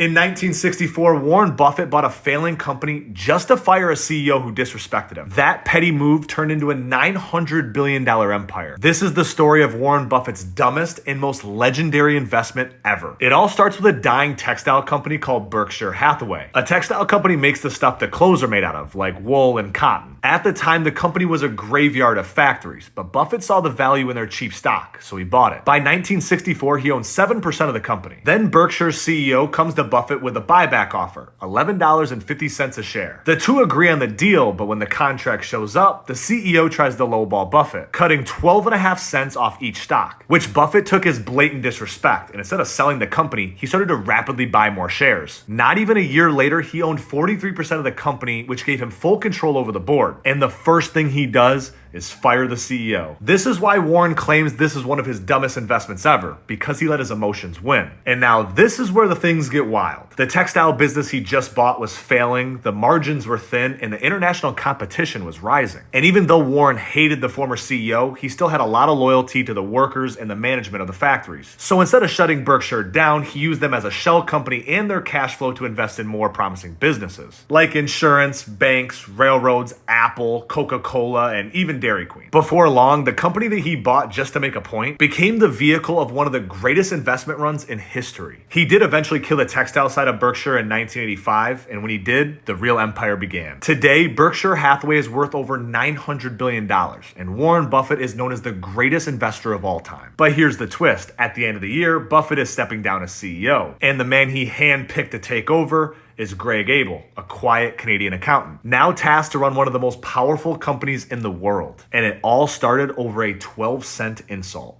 In 1964, Warren Buffett bought a failing company just to fire a CEO who disrespected him. That petty move turned into a $900 billion empire. This is the story of Warren Buffett's dumbest and most legendary investment ever. It all starts with a dying textile company called Berkshire Hathaway. A textile company makes the stuff that clothes are made out of, like wool and cotton. At the time, the company was a graveyard of factories, but Buffett saw the value in their cheap stock, so he bought it. By 1964, he owned 7% of the company. Then Berkshire's CEO comes to Buffett with a buyback offer, $11.50 a share. The two agree on the deal, but when the contract shows up, the CEO tries to lowball Buffett, cutting 12.5 cents off each stock, which Buffett took as blatant disrespect, and instead of selling the company, he started to rapidly buy more shares. Not even a year later, he owned 43% of the company, which gave him full control over the board. And the first thing he does is fire the CEO. This is why Warren claims this is one of his dumbest investments ever, because he let his emotions win. And now this is where the things get wild. The textile business he just bought was failing, the margins were thin, and the international competition was rising. And even though Warren hated the former CEO, he still had a lot of loyalty to the workers and the management of the factories. So instead of shutting Berkshire down, he used them as a shell company and their cash flow to invest in more promising businesses, like insurance, banks, railroads, Apple, Coca-Cola, and even Dairy Queen. Before long, the company that he bought just to make a point became the vehicle of one of the greatest investment runs in history. He did eventually kill the textile side of Berkshire in 1985, and when he did, the real empire began. Today, Berkshire Hathaway is worth over $900 billion, and Warren Buffett is known as the greatest investor of all time. But here's the twist. At the end of the year, Buffett is stepping down as CEO, and the man he handpicked to take over is Greg Abel, a quiet Canadian accountant, now tasked to run one of the most powerful companies in the world. And it all started over a 12-cent insult.